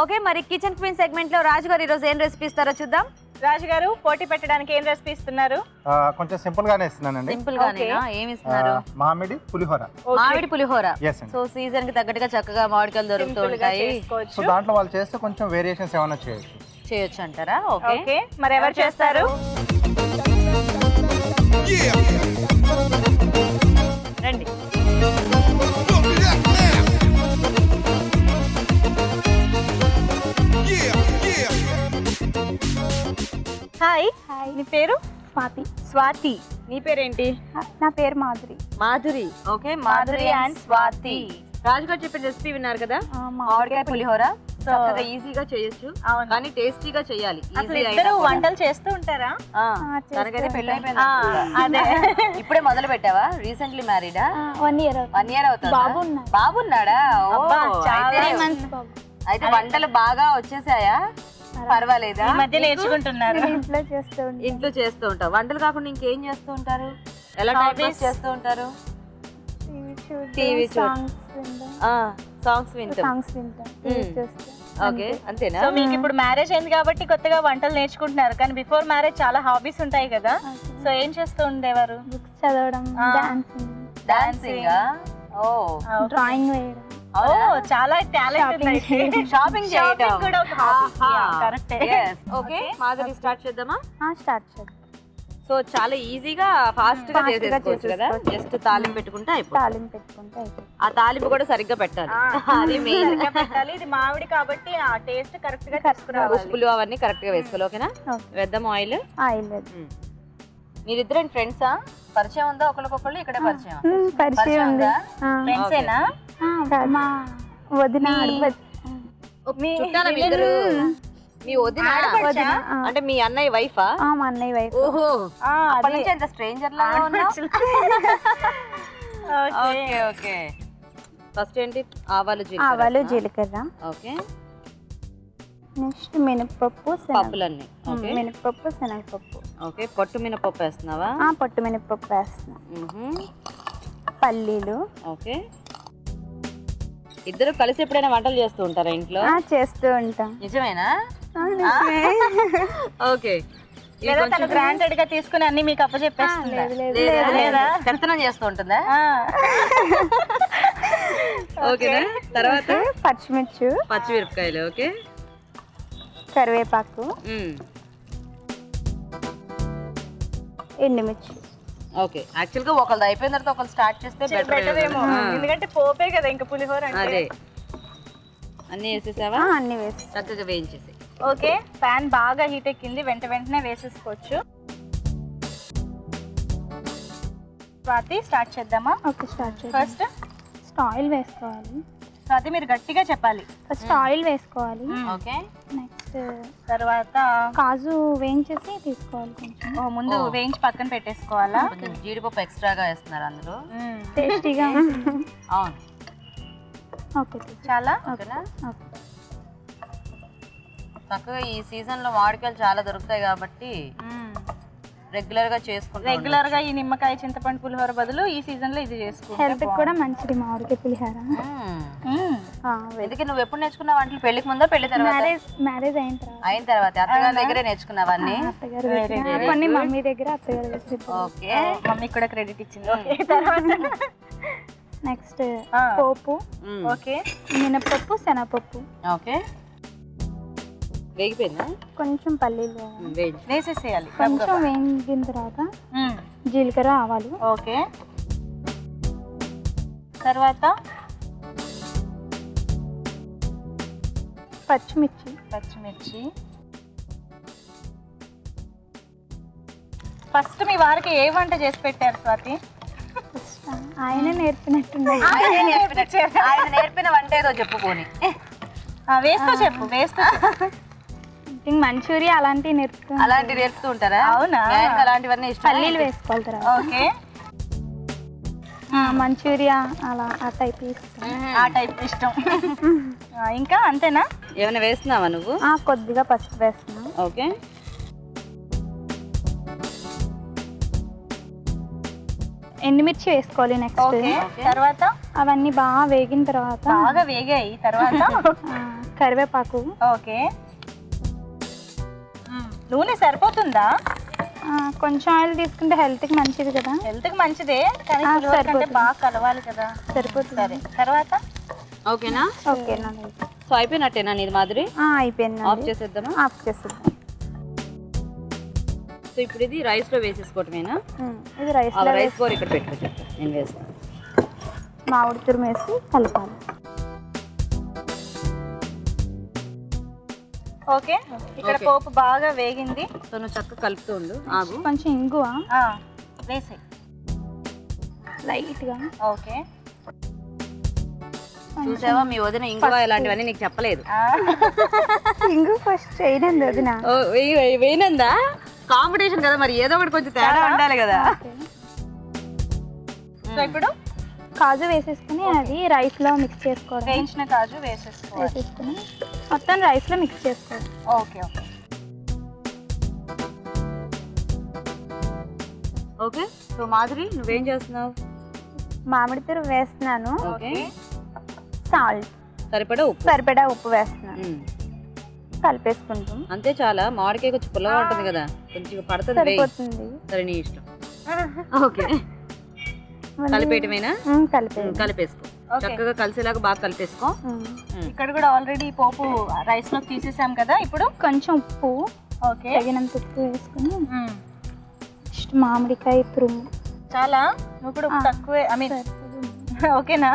Okay, మరి kitchen queen segment లో రాజు గారు ఈ రోజు ఏం రెసిపీ ఇస్తారో చూద్దాం. రాజు గారు పోటీ పెట్టడానికి ఏం రెసిపీ ఇస్తున్నారు? కొంచెం సింపుల్ గానే ఇస్తున్నానండి. సింపుల్ గానేనా? ఏమి ఇస్తున్నారు? మామిడి పులిహోర. మామిడి పులిహోర. సో సీజన్ కి తగ్గట్టుగా చక్కగా మామిడికాయలు దొరుకుతూ ఉంటాయి. సో దాంట్లో వాళ్ళు చేస్తే కొంచెం వేరియేషన్స్ ఏమైనా చేయొచ్చు అంటారా? ఓకే, మరి ఎవరు చేస్తారు? రండి. హాయ్, నీ పేరు? స్వాతి. స్వాతి. నీ పేరేంటి? నా పేరు మాధురి. మాధురి. Okay, Madhuri and Swathi. రాజు గారు చెప్పిన రెసిపీ విన్నారు కదా, మామిడికాయ పులిహోర. చక్కగా ఈజీగా చేయొచ్చు, కానీ టేస్టీగా చేయాలి. ఇద్దరు వంటలు చేస్తూ ఉంటారా? తనకైతే పెళ్లి అయిపోయింది. అదే ఇప్పుడే మొదలు పెట్టావా? రీసెంట్లీ మ్యారీడా? 1 year. 1 year అవుతుంది. బాబున్నాడా? అయితే వంటలు బాగా వచ్చేసాయా? పర్వాలేదా? ఈ మధ్య నేర్చుకుంటున్నారు. ఇంట్లో చేస్తూ ఉంటారు. వంటలు కాకుండా ఇంకేం చేస్తూ ఉంటారు? ఎలా టైం పాస్ చేస్తూ ఉంటారు? టీవీ సాంగ్స్ వింటాం. ఓకే, అంతేనా? సో మీకు ఇప్పుడు మ్యారేజ్ అయింది కాబట్టి కొత్తగా వంటలు నేర్చుకుంటున్నారు, కానీ బిఫోర్ మ్యారేజ్ చాలా హాబీస్ ఉంటాయి కదా. సో ఏం చేస్తూ ఉండేవారు? బుక్స్ చదవడం, డాన్సింగ్, డ్రాయింగ్ వేయడం. చాలా టాలెంట్. షాపింగ్ చేయడం కూడా ఒక హాబీ. కరెక్టే. ఓకే, మాధురి స్టార్ట్ చేద్దామా? స్టార్ట్ చేద్దాం. సో చాలా ఈజీగా ఫాస్ట్ గా చేసేసుకోవచ్చు కదా. జస్ట్ తాలింపు పెట్టుకుంటే అయిపోతుంది. ఆ తాలింపు కూడా సరిగ్గా పెట్టాలి, అది మెయిన్. పెట్టాలి. ఇది మామిడి కాబట్టి ఆ టేస్ట్ కరెక్ట్ గా తీసుకురావాలి. ఉప్పులు అవన్నీ కరెక్ట్ గా వేసుకోవాలి. ఓకేనా? వేద్దాం ఆయిల్. మీరిద్దరు ఫ్రెండ్సా? పరిచయం ఉందా ఒకరికొకళ్ళు? ఇక్కడే పరిచయం ఉందా? ఫ్రెండ్సేనా? వదిన. చుట్టాలా మీరిద్దరు? మీ వదిన అంటే మీ అన్నయ్య వైఫా? మా అన్నయ్య వైఫ్. ఓహో, అప్పటి నుంచి ఎంత స్ట్రేంజర్ లాగా ఉన్నావు. Okay okay. ఫస్ట్ ఏంటి? ఆవాలు జీలకర్ర. ఓకే. నెక్స్ట్ మినపప్పు, పప్పులన్నీ. ఓకే, మినపప్పు, శనగపప్పు. ఓకే, పొట్టు మినపప్పు వేస్తున్నావా? పొట్టు మినపప్పు వేస్తున్నా. పల్లీలు. ఓకే. ఇద్దరు కలిసి ఎప్పుడైనా వంటలు చేస్తూ ఉంటారా ఇంట్లో? చేస్తూ ఉంటాం. నిజమేనా? ఓకే. తను గ్రాంటెడ్ గా తీసుకుని అన్ని మీకు అప్పచెప్పేస్తుందా? కర్తనం చేస్తూ ఉంటుందా? ఓకేనా? తర్వాత పచ్చిమిరపకాయలు. ఓకే. కరివేపాకు, ఎండుమిర్చి. ఓకే, యాక్చువల్ గా ఒకళ్ళు అయిపోయిన తర్వాత ఒకళ్ళు స్టార్ట్ చేస్తే బెటర్ ఏమో, ఎందుకంటే పోపే కదా ఇంకా పులిహోర అంటే. అదే. అన్ని వేసేసావా? అన్ని వేసి చక్కగా వేయించేసి. ఓకే, ప్యాన్ బాగా హీట్ ఎక్కింది, వెంటనే వేసేసుకోవచ్చు. స్వాతి స్టార్ట్ చేద్దామా? ఓకే, స్టార్ట్ చేద్దాం. ఫస్ట్ ఆయిల్ వేసుకోవాలి. స్వాతి మీరు గట్టిగా చెప్పాలి. ఫస్ట్ ఆయిల్ వేసుకోవాలి. ఓకే. నెక్స్ట్ తర్వాత కాజు వేయించేసి తీసుకోవాలి. కొంచెం ముందు వేయించి పక్కన పెట్టేసుకోవాలా? కొంచెం జీడిపప్పు ఎక్స్ట్రాగా వేస్తున్నారు అందులో, టేస్టీగా. అవును. ఓకే, చాలా ఓకేనా? చక్కగా ఈ సీజన్ లో మామిడికాయలు చాలా దొరుకుతాయి కాబట్టి రెగ్యులర్ గా చేసుకుంటాం. రెగ్యులర్ గా ఈ నిమ్మకాయ చింతపండు పులిహోర బదులు ఈ సీజన్ లో ఇది చేసుకుంటాం. హెల్త్ కూడా మంచిది మామిడికాయ పులిహోర. ఎందుకు నువ్వు ఎప్పుడు నేర్చుకున్నావు వంటలు? పెళ్లికి ముందా పెళ్లి తర్వాత? మ్యారేజ్ అయిన తర్వాత అత్తగారి దగ్గరే నేర్చుకున్నావన్నీ? కొన్ని మమ్మీ దగ్గర, అత్తగారి దగ్గర. ఓకే, మమ్మీ కూడా క్రెడిట్ ఇచ్చింది. తర్వాత నెక్స్ట్ పోపు. ఓకే, మినపప్పు, శనగపప్పు. ఓకే, వేగిపోయిందా? కొంచెం పల్లీలు వేసేసేయాలి. కొంచెం వేగిన తర్వాత జీలకర్ర, ఆవాలు. ఓకే, తర్వాత పచ్చిమిర్చి. ఫస్ట్ మీ వారికి ఏ వంట చేసి పెట్టారు స్వాతి? ఆయన నేర్పినట్టుంది. ఆయన నేర్పిన వంట ఏదో చెప్పుకొని వేస్తూ మంచూరియా అలాంటివి నేర్పుతూ ఉంటారా? అవునా? అలాంటివన్నీ ఇష్టం. పల్లీలు వేసుకోవాలి తర్వాత. ఓకే, మంచూరియా అలా ఆ టైప్ ఇష్టం. ఇంకా అంతేనా? ఏమైనా వేస్తున్నావా నువ్వు? కొద్దిగా పసుపు వేస్తున్నా. ఓకే, ఎండుమిర్చి వేసుకోవాలి. నెక్స్ట్ తర్వాత అవన్నీ బాగా వేగిన తర్వాత బాగా వేగాయి తర్వాత కరివేపాకు. ఓకే. నూనె సరిపోతుందా? కొంచెం ఆయిల్ తీసుకుంటే హెల్త్కి మంచిది కదా. హెల్త్కి మంచిదే కానీ పులిహోర కంటే బాగా కలవాలి కదా. సరిపోతుంది. సరే తర్వాత ఓకేనా? ఓకేనా. సో అయిపోయినట్టేనా ఇది మాధురి? అయిపోయింది. ఆఫ్ చేసేద్దామా? ఆఫ్ చేసేద్దాం. సో ఇప్పుడు ఇది రైస్ లో వేసేసుకోవటమేనా? ఇది రైస్ కూర ఇక్కడ పెట్టుకో, నేను వేస్తాను. మామిడి తురుము వేసి కలపాలి. ఓకే. ఇక్కడ పోపు బాగా వేగింది. సో నువ్వు చక్కగా కలుపుతూ ఉండు. ఆగు. కొంచెం ఇంగువ వేసే లైట్గా. ఓకే. చూసావా మీ వదిన ఇంగువ ఇలాంటివన్నీ నీకు చెప్పలేదు. ఇంగు ఫస్ట్ చేయనండి వదిన. వేయనందా? కాంపిటీషన్ కదా, మరి ఏదో ఒకటి కొంచెం తేడా ఉండాలి కదా. సో ఇప్పుడు కాజు వేసేసుకుని అది రైస్లో మిక్స్ చేసుకోవడం. వేయించిన కాజు వేసేసుకుని మొత్తం రైస్లో మిక్స్ చేసుకోవడం. Okay okay okay. So Madhuri నువ్వేం చేస్తున్నావు? మామిడి తురుము వేస్తున్నాను. ఓకే. సాల్ట్ సరిపడా ఉప్పు వేస్తున్నాను. కలిపేసుకుంటాం. అంతే చాలా? మామిడికాయ కొంచెం పుల్లగా ఉంటుంది కదా, కొంచెం పడుతుంది. సరిపోతుంది. సరే నీ ఇష్టం. ఓకే. కలిపేయటమేనా? కలిపేసుకో చక్కగా, కలిసేలాగా బాగా కలిపేసుకో. ఇక్కడ కూడా ఆల్రెడీ పోపు రైస్ లో తీసేసాం కదా. ఇప్పుడు కొంచెం ఉప్పు, ఓకే, తగినంత ఉప్పు వేసుకుని నెక్స్ట్ మామిడికాయ తురుము. చాలా నువ్వు కూడా తక్కువే. ఐ మీన్ ఓకేనా?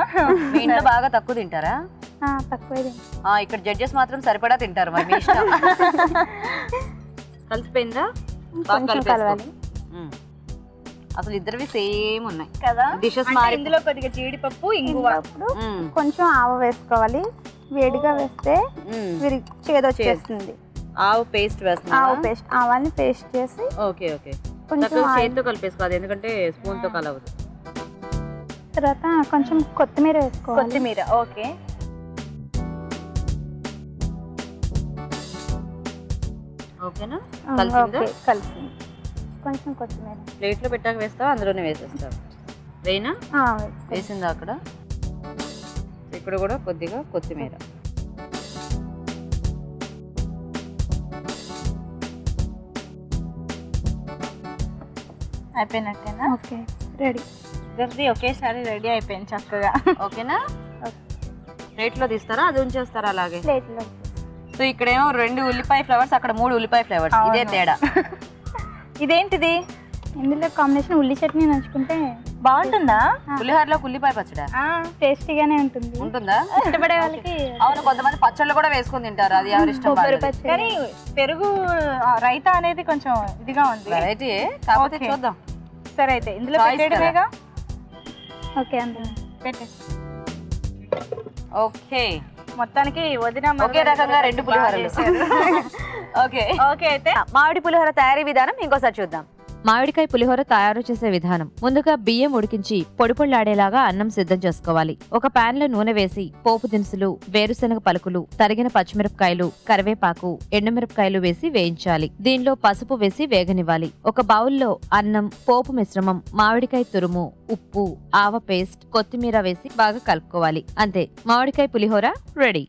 మీ ఇంట్లో బాగా తక్కువ తింటారా? తక్కువే. ఇక్కడ జడ్జెస్ మాత్రం సరిపడా తింటారు. మరి మీ ఇష్టం. కలిసిపోయిందా? బాగా కలపాలి. అసలు ఇద్దరివి సేమ్ ఉన్నాయి కదా డిషెస్. ఇందులో కొద్దిగా జీడిపప్పు, ఇంగువ, కొంచెం ఆవ వేసుకోవాలి. వేడిగా వేస్తే చేదొచ్చేస్తుంది. ఆవు పేస్ట్ వేస్తున్నా? ఆవు పేస్ట్, ఆవాల్ని పేస్ట్ చేసి. Okay okay. చేతితో కలిపేసుకోవాలి ఎందుకంటే స్పూన్ తో కలవదు. తర్వాత కొంచెం కొత్తిమీర వేసుకోవాలి. కొత్తిమీర. ఓకే. ఓకేనా? కలిసింది. కొంచెం కొత్తిమీర ప్లేట్ లో పెట్టాక వేస్తావు, అందులోనే వేసేస్తావు. వేయినా? వేసిందా అక్కడ? ఇక్కడ కూడా కొద్దిగా కొత్తిమీర. అయిపోయినట్టేనా? Okay, ready. ఇద్దరిది ఒకేసారి రెడీ అయిపోయింది చక్కగా. ఓకేనా? ప్లేట్ లో తీస్తారా, అది ఉంచేస్తారా అలాగే? ప్లేట్ లో. సో ఇక్కడేమో 2 ఉల్లిపాయ ఫ్లేవర్స్, అక్కడ 3 ఉల్లిపాయ ఫ్లేవర్స్. ఇదే తేడా. ఇదేంటిది? ఇందులో కాంబినేషన్ ఉల్లి చట్నీ నంచుకుంటే బాగుంటుందా? పులిహోరలో ఉల్లిపాయ పచ్చడా టేస్టీగానే ఉంటుంది. ఉంటుందా? ఇష్టపడే వాళ్ళకి. అవును, కొంతమంది పచ్చళ్ళు కూడా వేసుకొని తింటారు, అది ఎవరి ఇష్టం. కానీ పెరుగు రైతా అనేది కొంచెం ఇదిగా ఉంది. వెరైటీ కాకపోతే చూద్దాం. సరే అయితే ఇందులో పెట్టేయడమేగా. ఓకే, అందులో పెట్టే. ఓకే. మొత్తానికి వదిన ఒకే రకంగా 2 పులిహోరలు. Okay okay. అయితే మామిడి పులిహోర తయారీ విధానం ఇంకోసారి చూద్దాం. మామిడికాయ పులిహోర తయారు చేసే విధానం. ముందుగా బియ్యం ఉడికించి పొడిపొళ్ళాడేలాగా అన్నం సిద్ధం చేసుకోవాలి. ఒక పాన్ లో నూనె వేసి పోపు దినుసులు, వేరుశనగ పలుకులు, తరిగిన పచ్చిమిరపకాయలు, కరివేపాకు, ఎండుమిరపకాయలు వేసి వేయించాలి. దీనిలో పసుపు వేసి వేగనివ్వాలి. ఒక బౌల్లో అన్నం, పోపు మిశ్రమం, మామిడికాయ తురుము, ఉప్పు, ఆవ పేస్ట్, కొత్తిమీర వేసి బాగా కలుపుకోవాలి. అంతే, మామిడికాయ పులిహోర రెడీ.